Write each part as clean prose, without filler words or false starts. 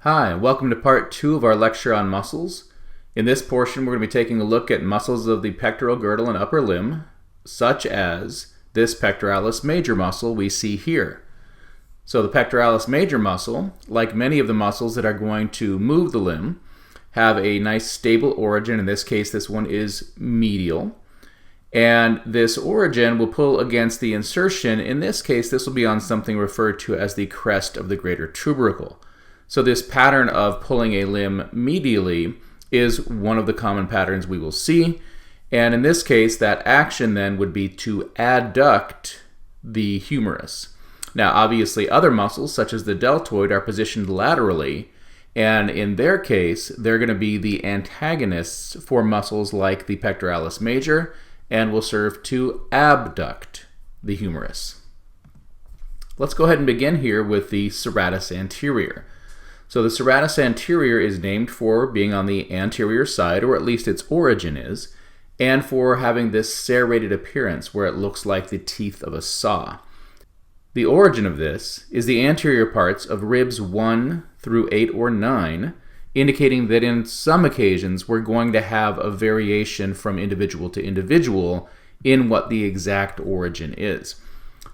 Hi, welcome to part 2 of our lecture on muscles. In this portion, we're going to be taking a look at muscles of the pectoral girdle and upper limb, such as this pectoralis major muscle we see here. So the pectoralis major muscle, like many of the muscles that are going to move the limb, have a nice stable origin. In this case, this one is medial. And this origin will pull against the insertion. In this case, this will be on something referred to as the crest of the greater tubercle. So this pattern of pulling a limb medially is one of the common patterns we will see. And in this case, that action then would be to adduct the humerus. Now, obviously, other muscles, such as the deltoid, are positioned laterally. And in their case, they're going to be the antagonists for muscles like the pectoralis major and will serve to abduct the humerus. Let's go ahead and begin here with the serratus anterior. So the serratus anterior is named for being on the anterior side, or at least its origin is, and for having this serrated appearance where it looks like the teeth of a saw. The origin of this is the anterior parts of ribs 1 through 8 or 9, indicating that in some occasions we're going to have a variation from individual to individual in what the exact origin is.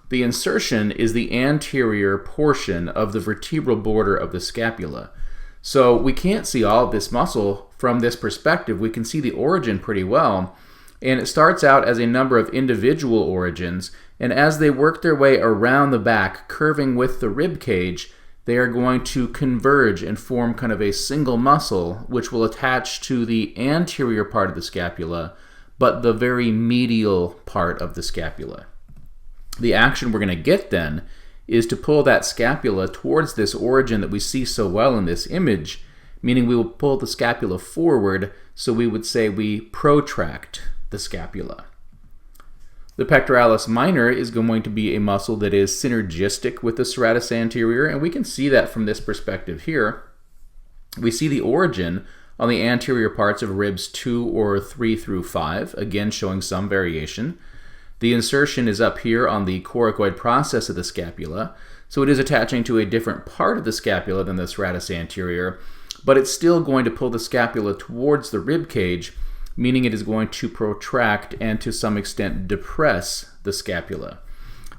The insertion is the anterior portion of the vertebral border of the scapula. So we can't see all of this muscle from this perspective. We can see the origin pretty well. And it starts out as a number of individual origins. And as they work their way around the back, curving with the rib cage, they are going to converge and form kind of a single muscle, which will attach to the anterior part of the scapula, but the very medial part of the scapula. The action we're going to get then is to pull that scapula towards this origin that we see so well in this image, meaning we will pull the scapula forward, so we would say we protract the scapula. The pectoralis minor is going to be a muscle that is synergistic with the serratus anterior, and we can see that from this perspective here. We see the origin on the anterior parts of ribs 2 or 3 through 5, again showing some variation. The insertion is up here on the coracoid process of the scapula, so it is attaching to a different part of the scapula than the serratus anterior, but it's still going to pull the scapula towards the rib cage, meaning it is going to protract and to some extent depress the scapula.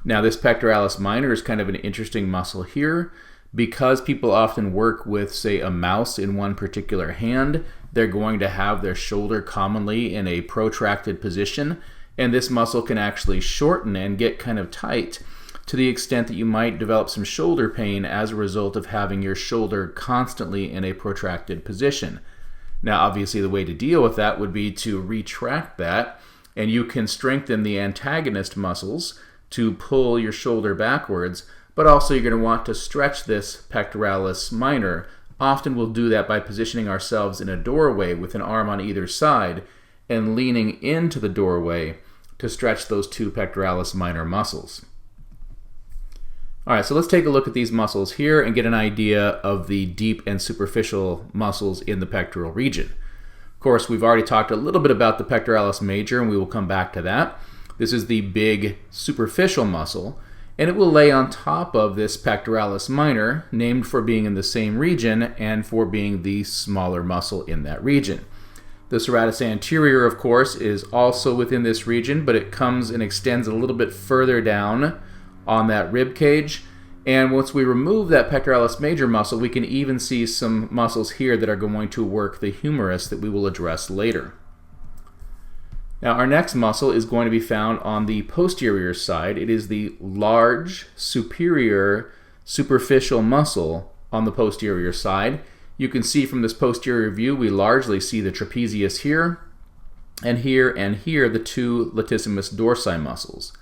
Now, this pectoralis minor is kind of an interesting muscle here. Because people often work with, say, a mouse in one particular hand, they're going to have their shoulder commonly in a protracted position. And this muscle can actually shorten and get kind of tight to the extent that you might develop some shoulder pain as a result of having your shoulder constantly in a protracted position. Now, obviously, the way to deal with that would be to retract that, and you can strengthen the antagonist muscles to pull your shoulder backwards, but also you're going to want to stretch this pectoralis minor. Often we'll do that by positioning ourselves in a doorway with an arm on either side and leaning into the doorway to stretch those two pectoralis minor muscles. All right, so let's take a look at these muscles here and get an idea of the deep and superficial muscles in the pectoral region. Of course, we've already talked a little bit about the pectoralis major, and we will come back to that. This is the big superficial muscle, and it will lay on top of this pectoralis minor, named for being in the same region and for being the smaller muscle in that region. The serratus anterior, of course, is also within this region, but it comes and extends a little bit further down on that rib cage. And once we remove that pectoralis major muscle, we can even see some muscles here that are going to work the humerus that we will address later. Now, our next muscle is going to be found on the posterior side. It is the large, superior, superficial muscle on the posterior side. You can see from this posterior view, we largely see the trapezius here, and here, the two latissimus dorsi muscles.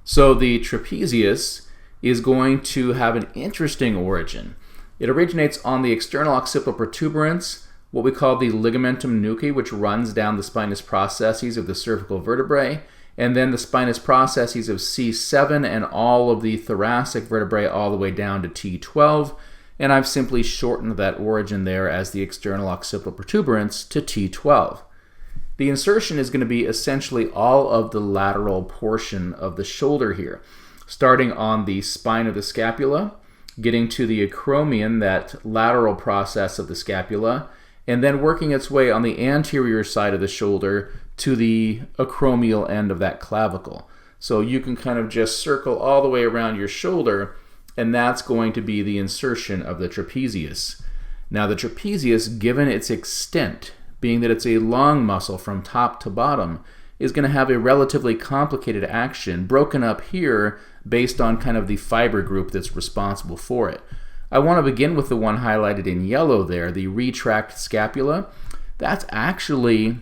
So the trapezius is going to have an interesting origin. It originates on the external occipital protuberance, what we call the ligamentum nuchae, which runs down the spinous processes of the cervical vertebrae, and then the spinous processes of C7 and all of the thoracic vertebrae all the way down to T12. And I've simply shortened that origin there as the external occipital protuberance to T12. The insertion is going to be essentially all of the lateral portion of the shoulder here, starting on the spine of the scapula getting to the acromion, that lateral process of the scapula, and then working its way on the anterior side of the shoulder to the acromial end of that clavicle. So you can kind of just circle all the way around your shoulder, and that's going to be the insertion of the trapezius. Now the trapezius, given its extent, being that it's a long muscle from top to bottom, is going to have a relatively complicated action broken up here based on kind of the fiber group that's responsible for it. I want to begin with the one highlighted in yellow there, the retract scapula. That's actually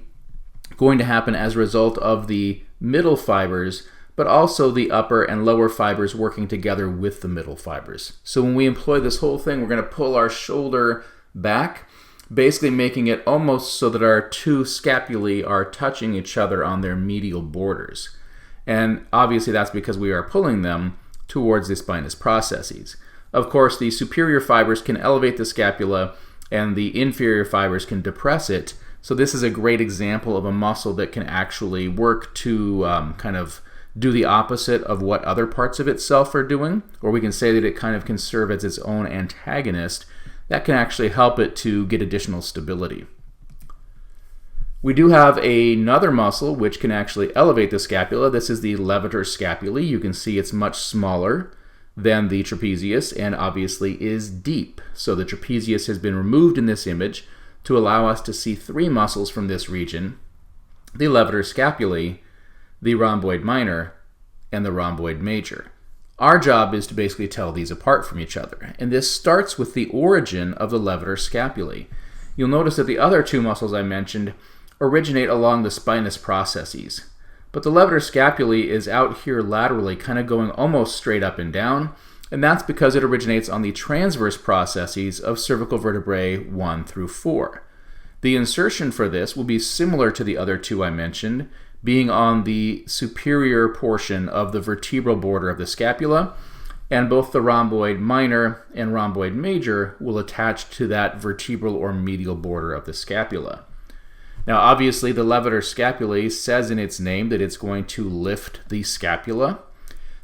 going to happen as a result of the middle fibers, but also the upper and lower fibers working together with the middle fibers. So when we employ this whole thing, we're going to pull our shoulder back, basically making it almost so that our two scapulae are touching each other on their medial borders. And obviously that's because we are pulling them towards the spinous processes. Of course, the superior fibers can elevate the scapula and the inferior fibers can depress it. So this is a great example of a muscle that can actually work to kind of do the opposite of what other parts of itself are doing, or we can say that it kind of can serve as its own antagonist that can actually help it to get additional stability. We do have another muscle which can actually elevate the scapula. This is the levator scapulae. You can see it's much smaller than the trapezius and obviously is deep. So the trapezius has been removed in this image to allow us to see three muscles from this region: the levator scapulae, the rhomboid minor, and the rhomboid major. Our job is to basically tell these apart from each other, and this starts with the origin of the levator scapulae. You'll notice that the other two muscles I mentioned originate along the spinous processes, but the levator scapulae is out here laterally, kind of going almost straight up and down, and that's because it originates on the transverse processes of cervical vertebrae 1 through 4. The insertion for this will be similar to the other two I mentioned, being on the superior portion of the vertebral border of the scapula, and both the rhomboid minor and rhomboid major will attach to that vertebral or medial border of the scapula. Now obviously the levator scapulae says in its name that it's going to lift the scapula.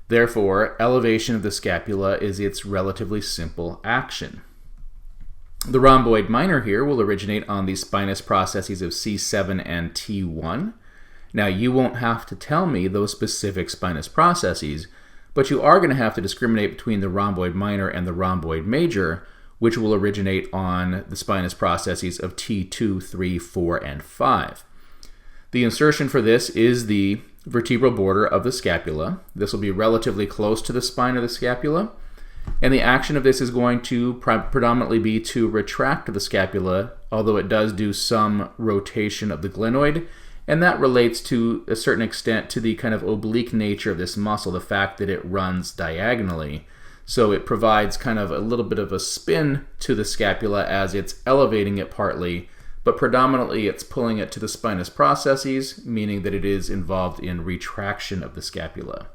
Therefore, elevation of the scapula is its relatively simple action. The rhomboid minor here will originate on the spinous processes of C7 and T1. Now, you won't have to tell me those specific spinous processes, but you are going to have to discriminate between the rhomboid minor and the rhomboid major, which will originate on the spinous processes of T2, 3, 4, and 5. The insertion for this is the vertebral border of the scapula. This will be relatively close to the spine of the scapula, and the action of this is going to predominantly be to retract the scapula, although it does do some rotation of the glenoid. And that relates to a certain extent to the kind of oblique nature of this muscle, the fact that it runs diagonally. So it provides kind of a little bit of a spin to the scapula as it's elevating it partly, but predominantly it's pulling it to the spinous processes, meaning that it is involved in retraction of the scapula.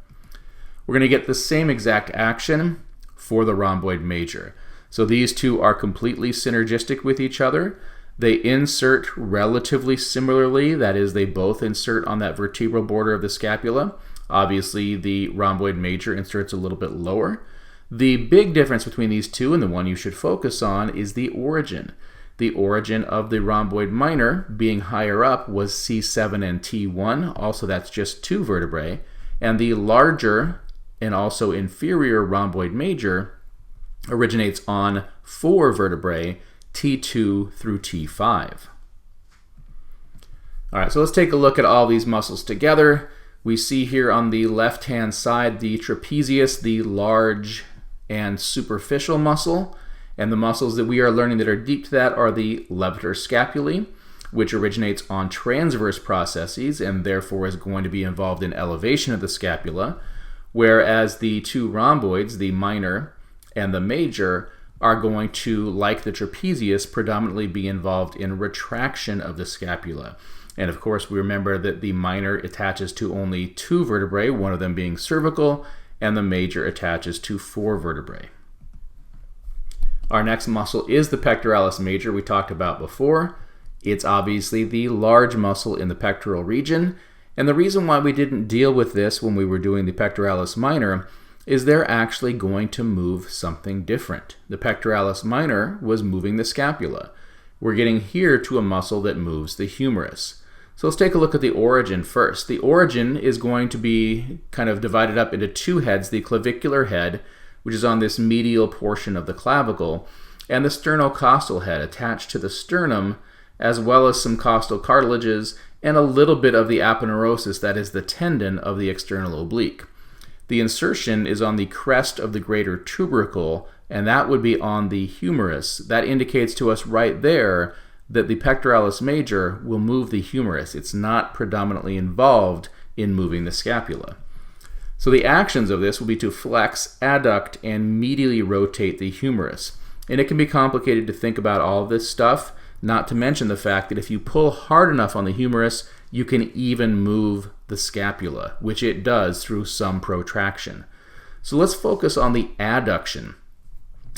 We're going to get the same exact action for the rhomboid major. So these two are completely synergistic with each other. They insert relatively similarly, that is, they both insert on that vertebral border of the scapula. Obviously, the rhomboid major inserts a little bit lower. The big difference between these two, and the one you should focus on, is the origin. The origin of the rhomboid minor being higher up was C7 and T1, also that's just 2 vertebrae, and the larger and also inferior rhomboid major originates on 4 vertebrae, T2 through T5. All right, so let's take a look at all these muscles together. We see here on the left-hand side the trapezius, the large and superficial muscle, and the muscles that we are learning that are deep to that are the levator scapulae, which originates on transverse processes and therefore is going to be involved in elevation of the scapula, whereas the two rhomboids, the minor and the major, are going to, like the trapezius, predominantly be involved in retraction of the scapula. And of course, we remember that the minor attaches to only 2 vertebrae, one of them being cervical, and the major attaches to 4 vertebrae. Our next muscle is the pectoralis major we talked about before. It's obviously the large muscle in the pectoral region, and the reason why we didn't deal with this when we were doing the pectoralis minor is they're actually going to move something different. The pectoralis minor was moving the scapula. We're getting here to a muscle that moves the humerus. So let's take a look at the origin first. The origin is going to be kind of divided up into two heads, the clavicular head, which is on this medial portion of the clavicle, and the sternocostal head attached to the sternum, as well as some costal cartilages and a little bit of the aponeurosis, that is the tendon of the external oblique. The insertion is on the crest of the greater tubercle, and that would be on the humerus. That indicates to us right there that the pectoralis major will move the humerus. It's not predominantly involved in moving the scapula. So the actions of this will be to flex, adduct, and medially rotate the humerus. And it can be complicated to think about all of this stuff, not to mention the fact that if you pull hard enough on the humerus, you can even move the scapula, which it does through some protraction. So let's focus on the adduction.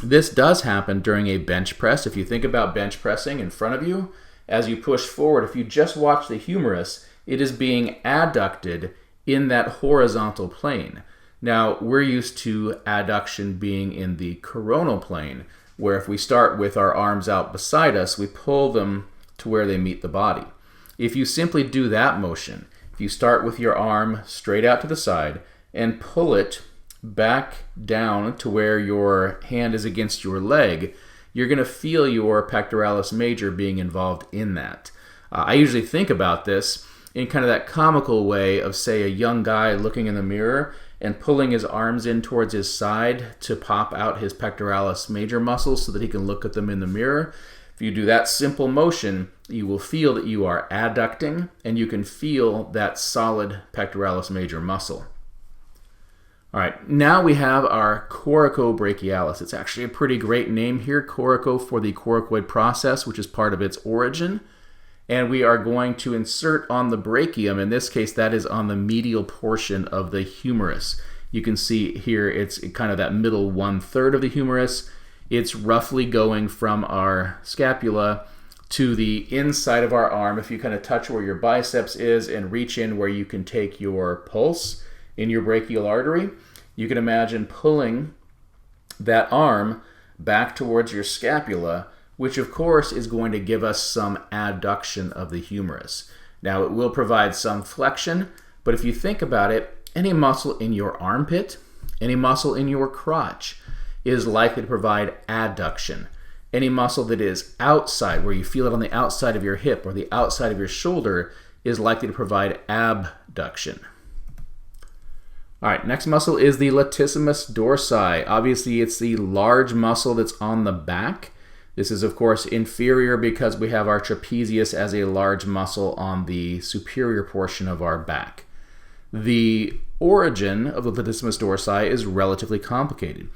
This does happen during a bench press. If you think about bench pressing in front of you, as you push forward, if you just watch the humerus, it is being adducted in that horizontal plane. Now, we're used to adduction being in the coronal plane, where if we start with our arms out beside us, we pull them to where they meet the body. If you simply do that motion, if you start with your arm straight out to the side and pull it back down to where your hand is against your leg, you're going to feel your pectoralis major being involved in that. I usually think about this in kind of that comical way of, say, a young guy looking in the mirror and pulling his arms in towards his side to pop out his pectoralis major muscles so that he can look at them in the mirror. If you do that simple motion, you will feel that you are adducting, and you can feel that solid pectoralis major muscle. All right, now we have our coracobrachialis. It's actually a pretty great name here, coraco for the coracoid process, which is part of its origin. And we are going to insert on the brachium. In this case, that is on the medial portion of the humerus. You can see here it's kind of that middle 1/3 of the humerus. It's roughly going from our scapula to the inside of our arm. If you kind of touch where your biceps is and reach in where you can take your pulse in your brachial artery, you can imagine pulling that arm back towards your scapula, which of course is going to give us some adduction of the humerus. Now, it will provide some flexion, but if you think about it, any muscle in your armpit, any muscle in your crotch is likely to provide adduction. Any muscle that is outside, where you feel it on the outside of your hip or the outside of your shoulder, is likely to provide abduction. All right, next muscle is the latissimus dorsi. Obviously, it's the large muscle that's on the back. This is, of course, inferior because we have our trapezius as a large muscle on the superior portion of our back. The origin of the latissimus dorsi is relatively complicated.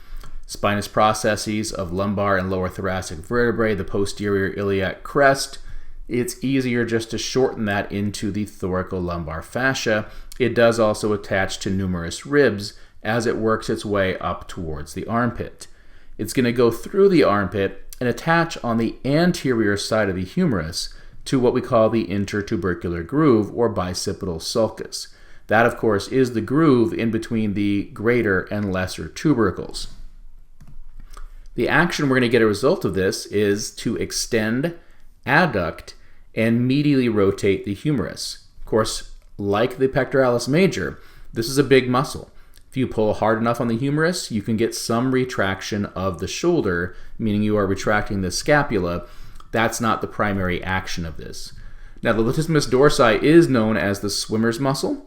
Spinous processes of lumbar and lower thoracic vertebrae, the posterior iliac crest. It's easier just to shorten that into the thoracolumbar fascia. It does also attach to numerous ribs as it works its way up towards the armpit. It's going to go through the armpit and attach on the anterior side of the humerus to what we call the intertubercular groove or bicipital sulcus. That, of course, is the groove in between the greater and lesser tubercles. The action we're going to get a result of this is to extend, adduct, and medially rotate the humerus. Of course, like the pectoralis major, this is a big muscle. If you pull hard enough on the humerus, you can get some retraction of the shoulder, meaning you are retracting the scapula. That's not the primary action of this. Now, the latissimus dorsi is known as the swimmer's muscle.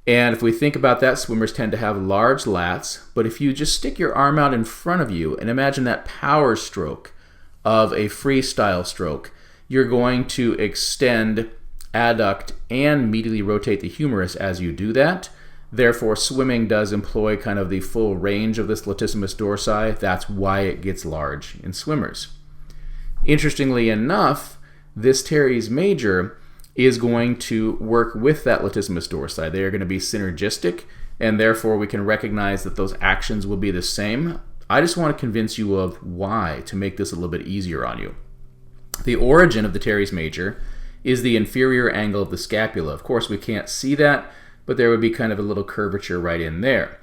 And if we think about that, swimmers tend to have large lats, but if you just stick your arm out in front of you and imagine that power stroke of a freestyle stroke, you're going to extend, adduct, and medially rotate the humerus as you do that. Therefore, swimming does employ kind of the full range of this latissimus dorsi. That's why it gets large in swimmers. Interestingly enough, this teres major is going to work with that latissimus dorsi. They are going to be synergistic, and therefore we can recognize that those actions will be the same. I just want to convince you of why to make this a little bit easier on you. The origin of the teres major is the inferior angle of the scapula. Of course, we can't see that, but there would be kind of a little curvature right in there.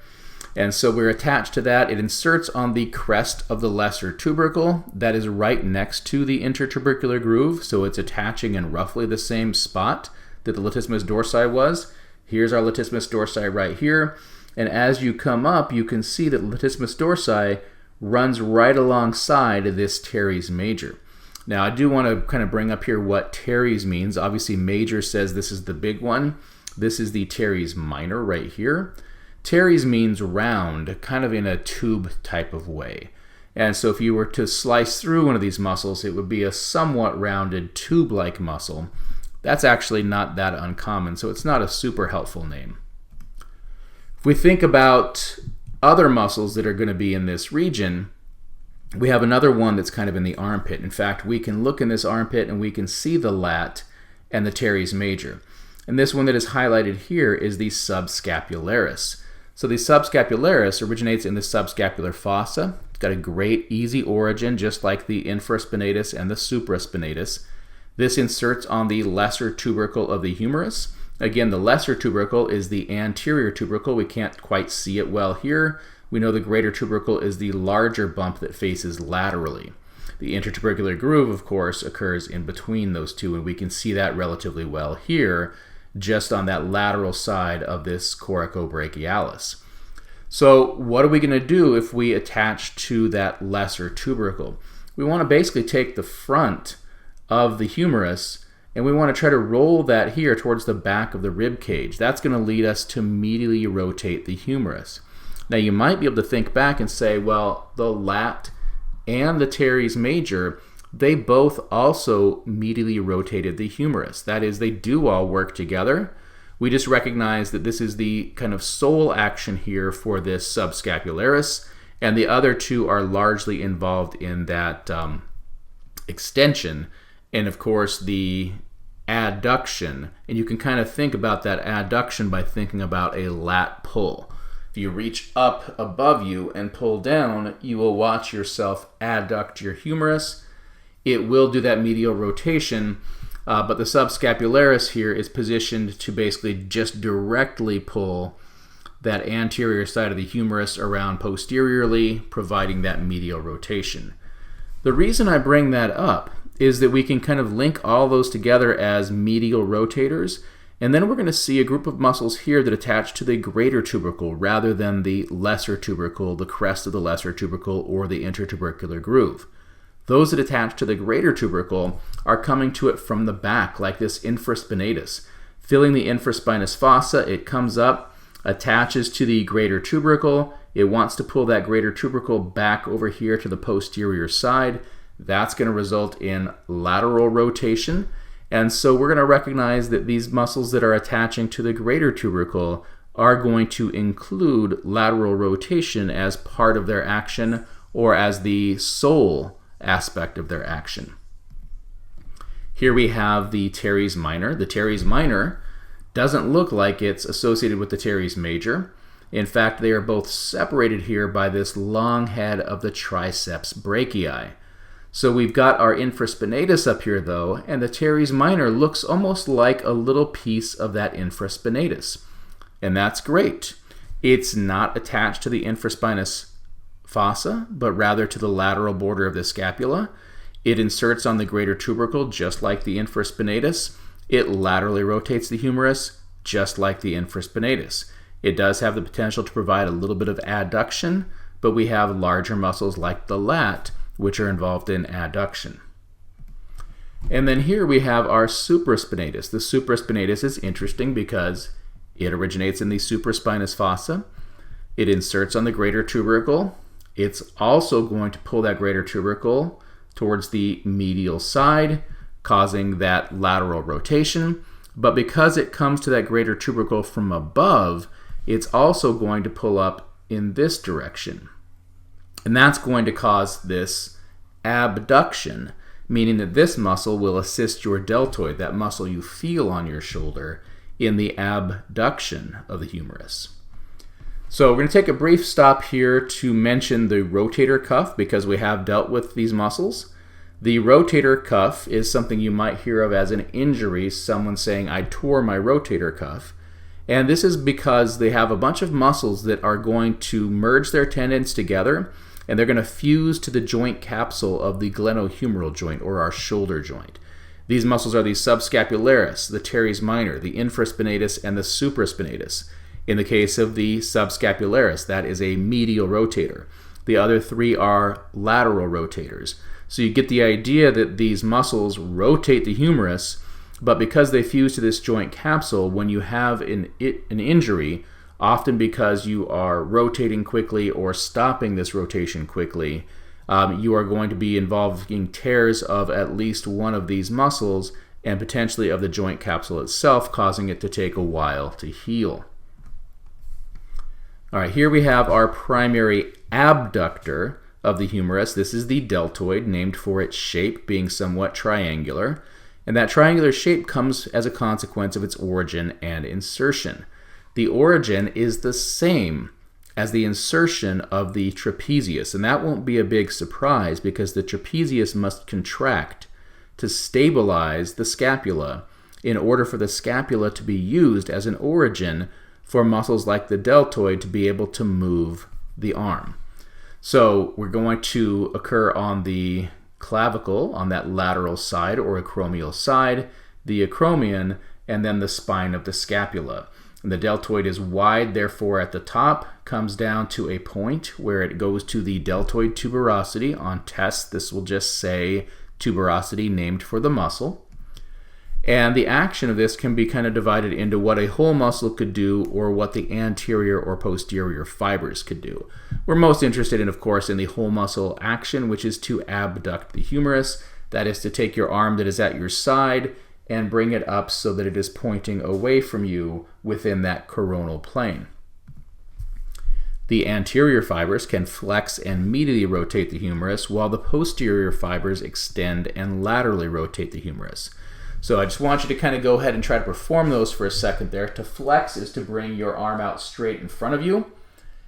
And so we're attached to that. It inserts on the crest of the lesser tubercle that is right next to the intertubercular groove. So it's attaching in roughly the same spot that the latissimus dorsi was. Here's our latissimus dorsi right here. And as you come up, you can see that latissimus dorsi runs right alongside this teres major. Now, I do want to kind of bring up here what teres means. Obviously, major says this is the big one. This is the teres minor right here. Teres means round, kind of in a tube type of way. And so if you were to slice through one of these muscles, it would be a somewhat rounded tube-like muscle. That's actually not that uncommon, so it's not a super helpful name. If we think about other muscles that are going to be in this region, we have another one that's kind of in the armpit. In fact, we can look in this armpit and we can see the lat and the teres major. And this one that is highlighted here is the subscapularis. So the subscapularis originates in the subscapular fossa. It's got a great easy origin, just like the infraspinatus and the supraspinatus. This inserts on the lesser tubercle of the humerus. Again, the lesser tubercle is the anterior tubercle. We can't quite see it well here. We know the greater tubercle is the larger bump that faces laterally. The intertubercular groove, of course, occurs in between those two, and we can see that relatively well here, just on that lateral side of this coracobrachialis. So what are we going to do if we attach to that lesser tubercle? We want to basically take the front of the humerus and we want to try to roll that here towards the back of the rib cage. That's going to lead us to medially rotate the humerus. Now you might be able to think back and say, well, the lat and the teres major, they both also medially rotated the humerus. That is, they do all work together. We just recognize that this is the kind of sole action here for this subscapularis, and the other two are largely involved in that extension, and of course the adduction. And you can kind of think about that adduction by thinking about a lat pull. If you reach up above you and pull down, you will watch yourself adduct your humerus. It will do that medial rotation, but the subscapularis here is positioned to basically just directly pull that anterior side of the humerus around posteriorly, providing that medial rotation. The reason I bring that up is that we can kind of link all those together as medial rotators, and then we're going to see a group of muscles here that attach to the greater tubercle rather than the lesser tubercle, the crest of the lesser tubercle, or the intertubercular groove. Those that attach to the greater tubercle are coming to it from the back, like this infraspinatus. Filling the infraspinous fossa, it comes up, attaches to the greater tubercle. It wants to pull that greater tubercle back over here to the posterior side. That's going to result in lateral rotation. And so we're going to recognize that these muscles that are attaching to the greater tubercle are going to include lateral rotation as part of their action, or as the sole aspect of their action. Here we have the teres minor. The teres minor doesn't look like it's associated with the teres major. In fact, they are both separated here by this long head of the triceps brachii. So we've got our infraspinatus up here though, and the teres minor looks almost like a little piece of that infraspinatus. And that's great. It's not attached to the infraspinous fossa, but rather to the lateral border of the scapula. It inserts on the greater tubercle just like the infraspinatus. It laterally rotates the humerus just like the infraspinatus. It does have the potential to provide a little bit of adduction, but we have larger muscles like the lat, which are involved in adduction. And then here we have our supraspinatus. The supraspinatus is interesting because it originates in the supraspinous fossa. It inserts on the greater tubercle. It's also going to pull that greater tubercle towards the medial side, causing that lateral rotation. But because it comes to that greater tubercle from above, it's also going to pull up in this direction. And that's going to cause this abduction, meaning that this muscle will assist your deltoid, that muscle you feel on your shoulder, in the abduction of the humerus. So we're going to take a brief stop here to mention the rotator cuff because we have dealt with these muscles. The rotator cuff is something you might hear of as an injury, someone saying, I tore my rotator cuff. And this is because they have a bunch of muscles that are going to merge their tendons together, and they're going to fuse to the joint capsule of the glenohumeral joint, or our shoulder joint. These muscles are the subscapularis, the teres minor, the infraspinatus, and the supraspinatus. In the case of the subscapularis, that is a medial rotator. The other three are lateral rotators. So you get the idea that these muscles rotate the humerus, but because they fuse to this joint capsule, when you have an injury, often because you are rotating quickly or stopping this rotation quickly, you are going to be involving tears of at least one of these muscles and potentially of the joint capsule itself, causing it to take a while to heal. All right, here we have our primary abductor of the humerus. This is the deltoid, named for its shape being somewhat triangular. And that triangular shape comes as a consequence of its origin and insertion. The origin is the same as the insertion of the trapezius, and that won't be a big surprise because the trapezius must contract to stabilize the scapula in order for the scapula to be used as an origin for muscles like the deltoid to be able to move the arm. So we're going to occur on the clavicle, on that lateral side or acromial side, the acromion, and then the spine of the scapula. And the deltoid is wide, therefore at the top comes down to a point where it goes to the deltoid tuberosity. On test, this will just say tuberosity, named for the muscle. And the action of this can be kind of divided into what a whole muscle could do or what the anterior or posterior fibers could do. We're most interested in, of course, in the whole muscle action, which is to abduct the humerus. That is to take your arm that is at your side and bring it up so that it is pointing away from you within that coronal plane. The anterior fibers can flex and medially rotate the humerus, while the posterior fibers extend and laterally rotate the humerus. So I just want you to kind of go ahead and try to perform those for a second there. To flex is to bring your arm out straight in front of you.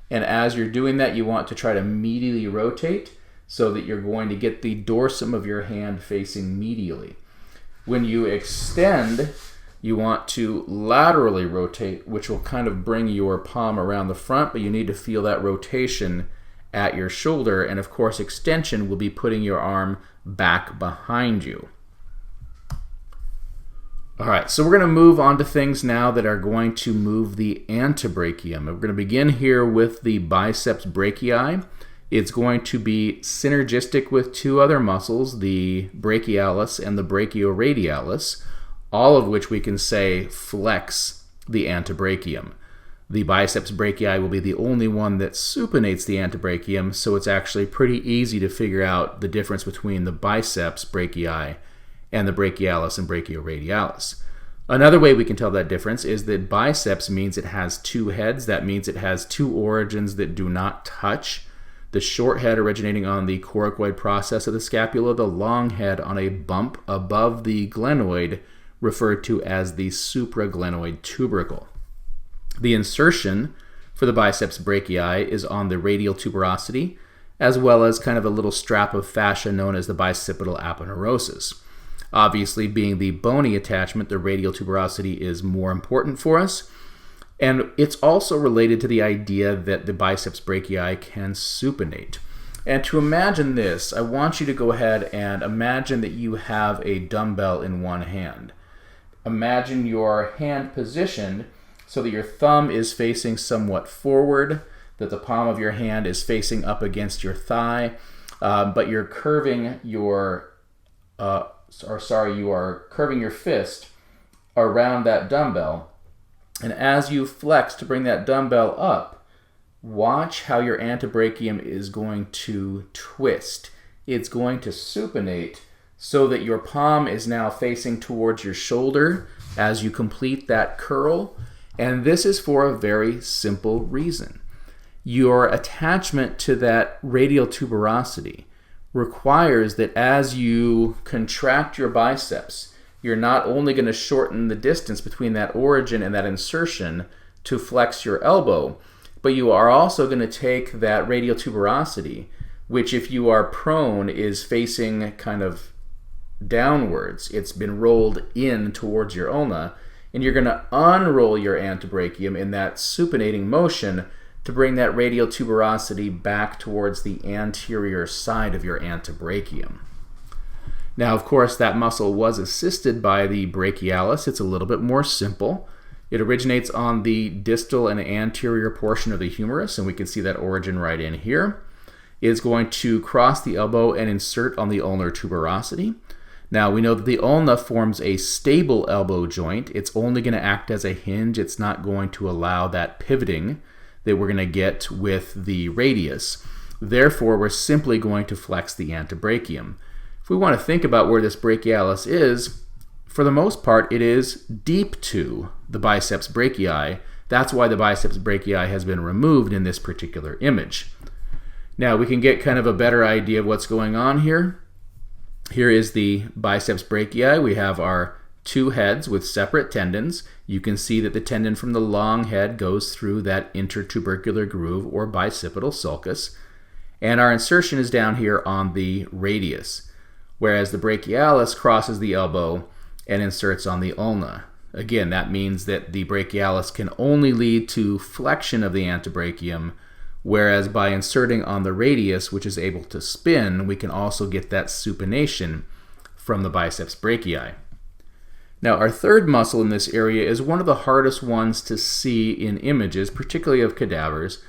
And as you're doing that, you want to try to medially rotate so that you're going to get the dorsum of your hand facing medially. When you extend, you want to laterally rotate, which will kind of bring your palm around the front, but you need to feel that rotation at your shoulder. And of course, extension will be putting your arm back behind you. All right, so we're going to move on to things now that are going to move the antebrachium. We're going to begin here with the biceps brachii. It's going to be synergistic with two other muscles, the brachialis and the brachioradialis, all of which we can say flex the antebrachium. The biceps brachii will be the only one that supinates the antebrachium, so it's actually pretty easy to figure out the difference between the biceps brachii and the brachialis and brachioradialis. Another way we can tell that difference is that biceps means it has two heads. That means it has two origins that do not touch. The short head originating on the coracoid process of the scapula, the long head on a bump above the glenoid, referred to as the supraglenoid tubercle. The insertion for the biceps brachii is on the radial tuberosity, as well as kind of a little strap of fascia known as the bicipital aponeurosis. Obviously, being the bony attachment, the radial tuberosity is more important for us. And it's also related to the idea that the biceps brachii can supinate. And to imagine this, I want you to go ahead and imagine that you have a dumbbell in one hand. Imagine your hand positioned so that your thumb is facing somewhat forward, that the palm of your hand is facing up against your thigh, but you're curving your you are curving your fist around that dumbbell. And as you flex to bring that dumbbell up, watch how your antebrachium is going to twist. It's going to supinate so that your palm is now facing towards your shoulder as you complete that curl. And this is for a very simple reason. Your attachment to that radial tuberosity requires that as you contract your biceps, you're not only going to shorten the distance between that origin and that insertion to flex your elbow, but you are also going to take that radial tuberosity, which if you are prone is facing kind of downwards. It's been rolled in towards your ulna, and you're going to unroll your antebrachium in that supinating motion to bring that radial tuberosity back towards the anterior side of your antebrachium. Now, of course, that muscle was assisted by the brachialis. It's a little bit more simple. It originates on the distal and anterior portion of the humerus, and we can see that origin right in here. It's going to cross the elbow and insert on the ulnar tuberosity. Now, we know that the ulna forms a stable elbow joint. It's only going to act as a hinge. It's not going to allow that pivoting that we're going to get with the radius. Therefore, we're simply going to flex the antebrachium. If we want to think about where this brachialis is, for the most part, it is deep to the biceps brachii. That's why the biceps brachii has been removed in this particular image. Now, we can get kind of a better idea of what's going on here. Here is the biceps brachii. We have our two heads with separate tendons. You can see that the tendon from the long head goes through that intertubercular groove or bicipital sulcus. And our insertion is down here on the radius, whereas the brachialis crosses the elbow and inserts on the ulna. Again, that means that the brachialis can only lead to flexion of the antebrachium, whereas by inserting on the radius, which is able to spin, we can also get that supination from the biceps brachii. Now, our third muscle in this area is one of the hardest ones to see in images, particularly of cadavers,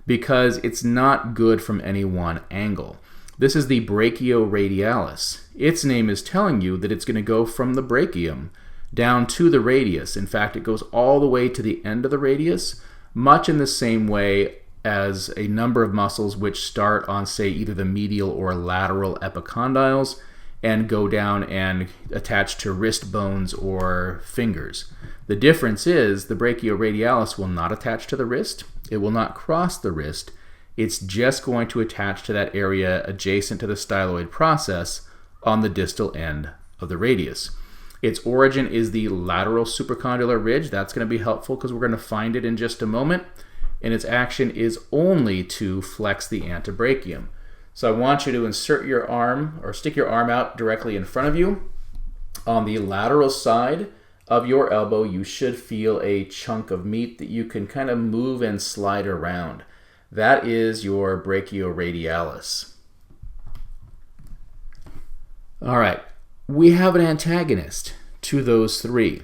because it's not good from any one angle. This is the brachioradialis. Its name is telling you that it's going to go from the brachium down to the radius. In fact, it goes all the way to the end of the radius, much in the same way as a number of muscles which start on, say, either the medial or lateral epicondyles and go down and attach to wrist bones or fingers. The difference is the brachioradialis will not attach to the wrist. It will not cross the wrist. It's just going to attach to that area adjacent to the styloid process on the distal end of the radius. Its origin is the lateral supracondylar ridge. That's going to be helpful because we're going to find it in just a moment. And its action is only to flex the antebrachium. So I want you to insert your arm or stick your arm out directly in front of you. On the lateral side of your elbow, you should feel a chunk of meat that you can kind of move and slide around. That is your brachioradialis. All right, we have an antagonist to those three.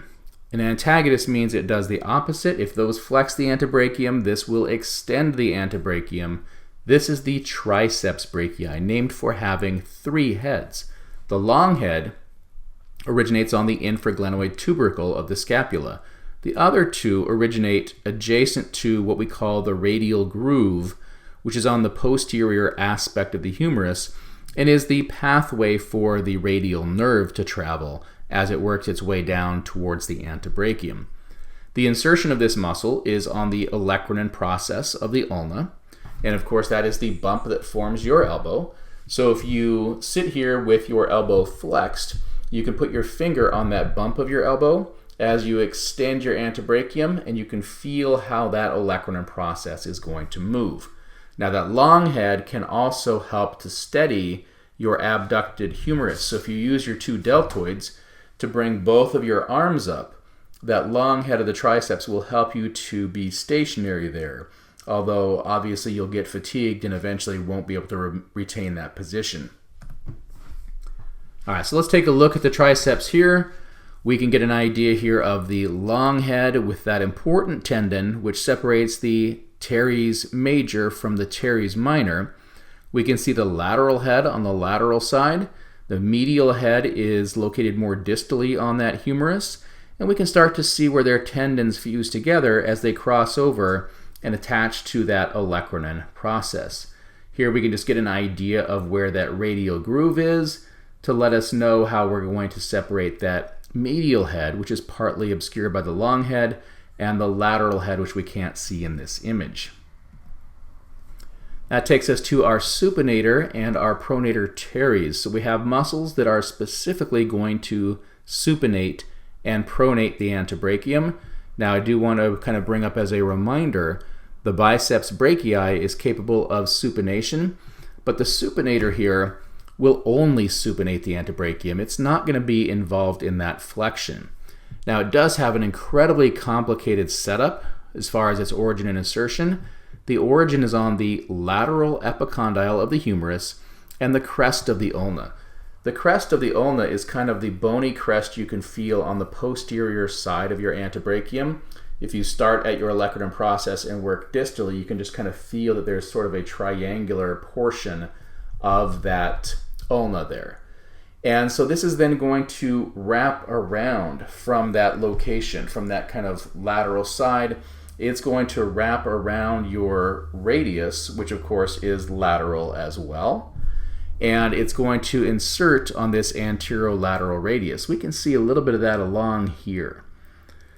An antagonist means it does the opposite. If those flex the antebrachium, this will extend the antebrachium. This is the triceps brachii, named for having three heads. The long head originates on the infraglenoid tubercle of the scapula. The other two originate adjacent to what we call the radial groove, which is on the posterior aspect of the humerus and is the pathway for the radial nerve to travel as it works its way down towards the antebrachium. The insertion of this muscle is on the olecranon process of the ulna, and of course that is the bump that forms your elbow. So if you sit here with your elbow flexed, you can put your finger on that bump of your elbow as you extend your antebrachium, and you can feel how that olecranon process is going to move. Now that long head can also help to steady your abducted humerus. So if you use your two deltoids to bring both of your arms up, that long head of the triceps will help you to be stationary there, although obviously you'll get fatigued and eventually won't be able to retain that position. All right, so let's take a look at the triceps here. We can get an idea here of the long head with that important tendon which separates the teres major from the teres minor. We can see the lateral head on the lateral side. The medial head is located more distally on that humerus, and we can start to see where their tendons fuse together as they cross over and attach to that olecranon process. Here we can just get an idea of where that radial groove is to let us know how we're going to separate that medial head, which is partly obscured by the long head, and the lateral head, which we can't see in this image. That takes us to our supinator and our pronator teres. So we have muscles that are specifically going to supinate and pronate the antebrachium. Now I do want to kind of bring up as a reminder, the biceps brachii is capable of supination, but the supinator here will only supinate the antebrachium. It's not going to be involved in that flexion. Now it does have an incredibly complicated setup as far as its origin and insertion. The origin is on the lateral epicondyle of the humerus and the crest of the ulna. The crest of the ulna is kind of the bony crest you can feel on the posterior side of your antebrachium. If you start at your olecranon process and work distally, you can just kind of feel that there's sort of a triangular portion of that ulna there. And so this is then going to wrap around from that location, from that kind of lateral side. It's going to wrap around your radius, which of course is lateral as well. And it's going to insert on this anterolateral radius. We can see a little bit of that along here.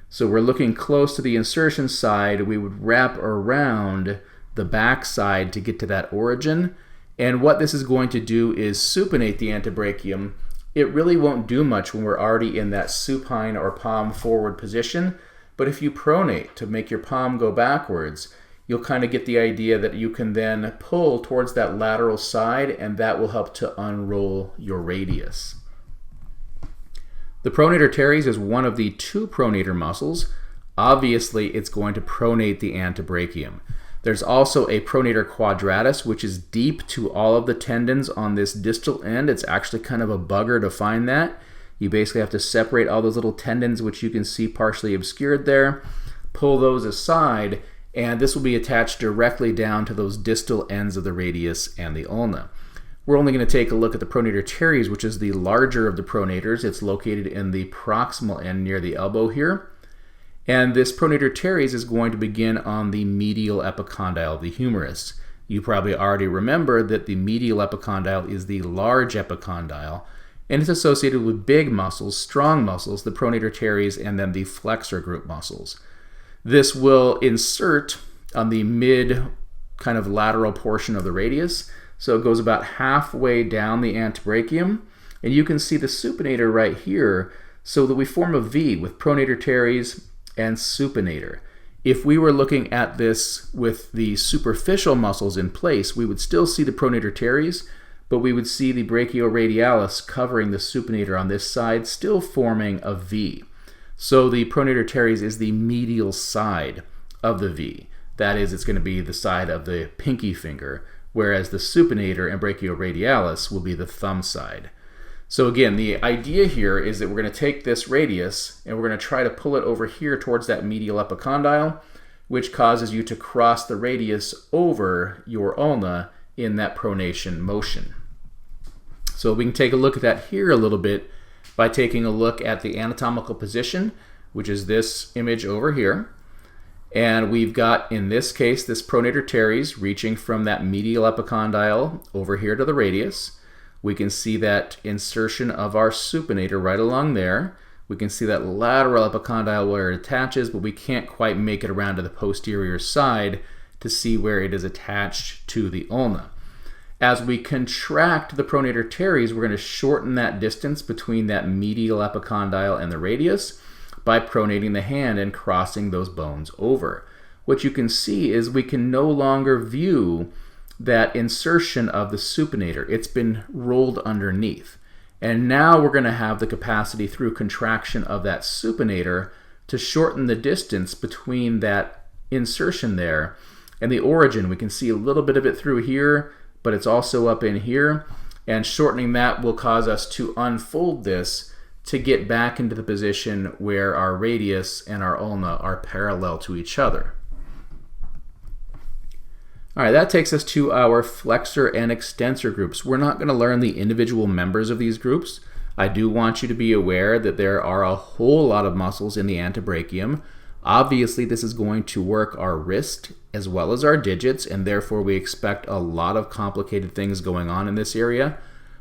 So we're looking close to the insertion side. We would wrap around the back side to get to that origin. And what this is going to do is supinate the antebrachium. It really won't do much when we're already in that supine or palm forward position. But if you pronate to make your palm go backwards, you'll kind of get the idea that you can then pull towards that lateral side, and that will help to unroll your radius. The pronator teres is one of the two pronator muscles. Obviously, it's going to pronate the antebrachium. There's also a pronator quadratus, which is deep to all of the tendons on this distal end. It's actually kind of a bugger to find that. You basically have to separate all those little tendons, which you can see partially obscured there, pull those aside, and this will be attached directly down to those distal ends of the radius and the ulna. We're only going to take a look at the pronator teres, which is the larger of the pronators. It's located in the proximal end near the elbow here. And this pronator teres is going to begin on the medial epicondyle of the humerus. You probably already remember that the medial epicondyle is the large epicondyle, and it's associated with big muscles, strong muscles, the pronator teres, and then the flexor group muscles. This will insert on the mid kind of lateral portion of the radius, so it goes about halfway down the antebrachium, and you can see the supinator right here, so that we form a V with pronator teres and supinator. If we were looking at this with the superficial muscles in place, we would still see the pronator teres, but we would see the brachioradialis covering the supinator on this side, still forming a V. So the pronator teres is the medial side of the V. That is, it's going to be the side of the pinky finger, whereas the supinator and brachioradialis will be the thumb side. So again, the idea here is that we're going to take this radius and we're going to try to pull it over here towards that medial epicondyle, which causes you to cross the radius over your ulna in that pronation motion. So we can take a look at that here a little bit by taking a look at the anatomical position, which is this image over here. And we've got, in this case, this pronator teres reaching from that medial epicondyle over here to the radius. We can see that insertion of our supinator right along there. We can see that lateral epicondyle where it attaches, but we can't quite make it around to the posterior side to see where it is attached to the ulna. As we contract the pronator teres, we're going to shorten that distance between that medial epicondyle and the radius by pronating the hand and crossing those bones over. What you can see is we can no longer view that insertion of the supinator. It's been rolled underneath. And now we're going to have the capacity through contraction of that supinator to shorten the distance between that insertion there and the origin. We can see a little bit of it through here, but it's also up in here. And shortening that will cause us to unfold this to get back into the position where our radius and our ulna are parallel to each other. All right, that takes us to our flexor and extensor groups. We're not going to learn the individual members of these groups. I do want you to be aware that there are a whole lot of muscles in the antebrachium. Obviously, this is going to work our wrist as well as our digits, and therefore we expect a lot of complicated things going on in this area.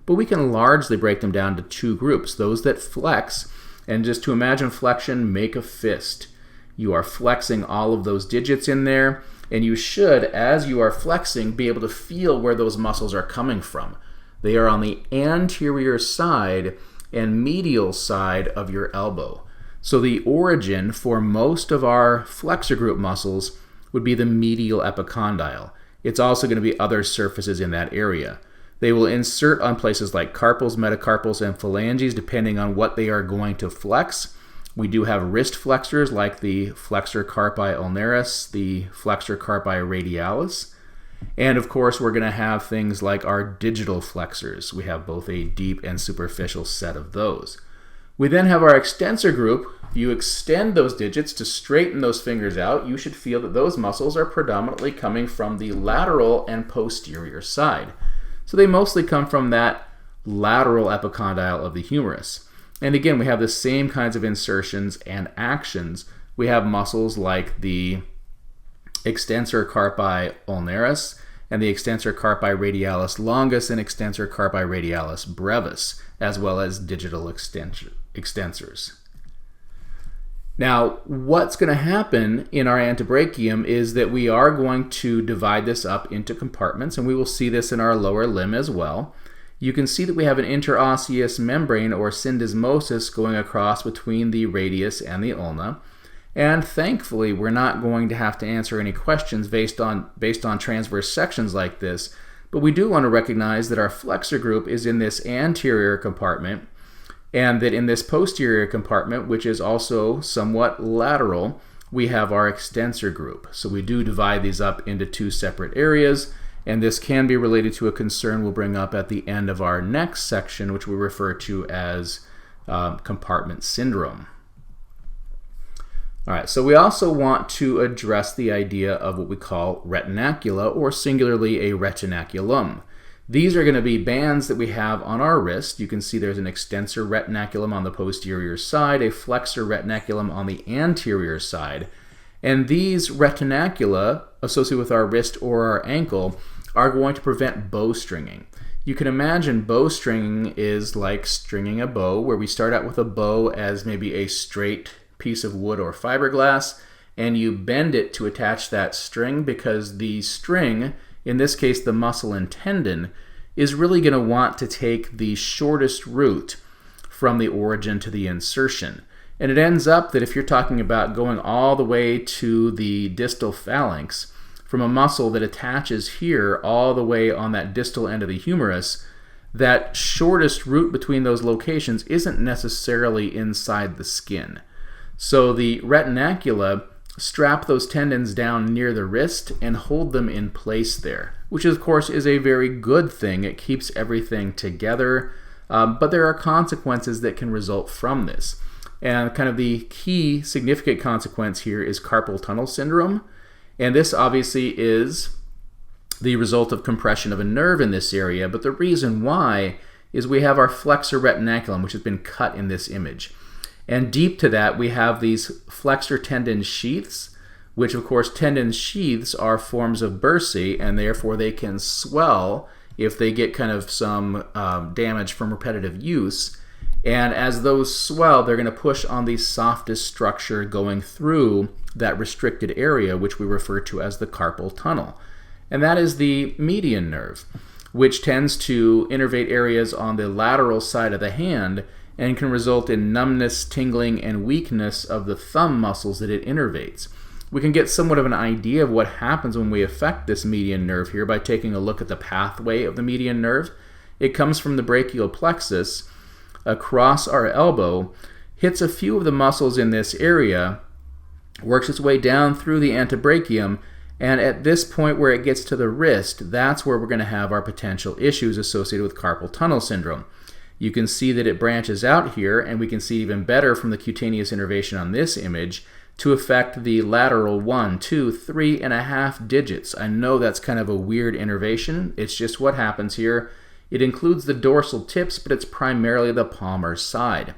But we can largely break them down to two groups, those that flex, and just to imagine flexion, make a fist. You are flexing all of those digits in there, and you should, as you are flexing, be able to feel where those muscles are coming from. They are on the anterior side and medial side of your elbow. So the origin for most of our flexor group muscles would be the medial epicondyle. It's also going to be other surfaces in that area. They will insert on places like carpals, metacarpals, and phalanges depending on what they are going to flex. We do have wrist flexors like the flexor carpi ulnaris, the flexor carpi radialis, and of course we're going to have things like our digital flexors. We have both a deep and superficial set of those. We then have our extensor group. If you extend those digits to straighten those fingers out, you should feel that those muscles are predominantly coming from the lateral and posterior side. So they mostly come from that lateral epicondyle of the humerus. And again, we have the same kinds of insertions and actions. We have muscles like the extensor carpi ulnaris and the extensor carpi radialis longus and extensor carpi radialis brevis, as well as digital extensors. Now, what's going to happen in our antebrachium is that we are going to divide this up into compartments, and we will see this in our lower limb as well. You can see that we have an interosseous membrane or syndesmosis going across between the radius and the ulna. And thankfully, we're not going to have to answer any questions based on transverse sections like this, but we do want to recognize that our flexor group is in this anterior compartment, and that in this posterior compartment, which is also somewhat lateral, we have our extensor group. So we do divide these up into two separate areas, and this can be related to a concern we'll bring up at the end of our next section, which we refer to as compartment syndrome. All right, so we also want to address the idea of what we call retinacula, or singularly a retinaculum. These are going to be bands that we have on our wrist. You can see there's an extensor retinaculum on the posterior side, a flexor retinaculum on the anterior side, and these retinacula associated with our wrist or our ankle are going to prevent bowstringing. You can imagine bowstringing is like stringing a bow, where we start out with a bow as maybe a straight piece of wood or fiberglass, and you bend it to attach that string, because the string, in this case the muscle and tendon, is really going to want to take the shortest route from the origin to the insertion. And it ends up that if you're talking about going all the way to the distal phalanx, from a muscle that attaches here all the way on that distal end of the humerus, that shortest route between those locations isn't necessarily inside the skin. So the retinacula strap those tendons down near the wrist and hold them in place there, which of course is a very good thing. It keeps everything together, but there are consequences that can result from this. And kind of the key significant consequence here is carpal tunnel syndrome. And this obviously is the result of compression of a nerve in this area, but the reason why is we have our flexor retinaculum, which has been cut in this image. And deep to that, we have these flexor tendon sheaths, which of course tendon sheaths are forms of bursae, and therefore they can swell if they get kind of some damage from repetitive use. And as those swell, they're going to push on the softest structure going through that restricted area, which we refer to as the carpal tunnel. And that is the median nerve, which tends to innervate areas on the lateral side of the hand and can result in numbness, tingling, and weakness of the thumb muscles that it innervates. We can get somewhat of an idea of what happens when we affect this median nerve here by taking a look at the pathway of the median nerve. It comes from the brachial plexus across our elbow, hits a few of the muscles in this area, works its way down through the antebrachium, and at this point where it gets to the wrist, that's where we're going to have our potential issues associated with carpal tunnel syndrome. You can see that it branches out here, and we can see even better from the cutaneous innervation on this image, to affect the lateral 1, 2, 3.5 digits. I know that's kind of a weird innervation. It's just what happens here. It includes the dorsal tips, but it's primarily the palmar side.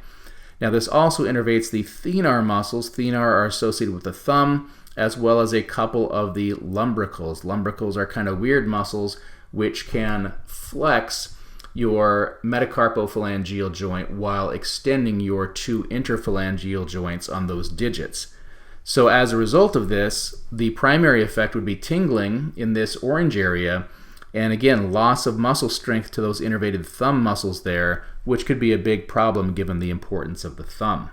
Now this also innervates the thenar muscles. Thenar are associated with the thumb, as well as a couple of the lumbricals. Lumbricals are kind of weird muscles which can flex your metacarpophalangeal joint while extending your two interphalangeal joints on those digits. So as a result of this, the primary effect would be tingling in this orange area, and again, loss of muscle strength to those innervated thumb muscles there, which could be a big problem given the importance of the thumb.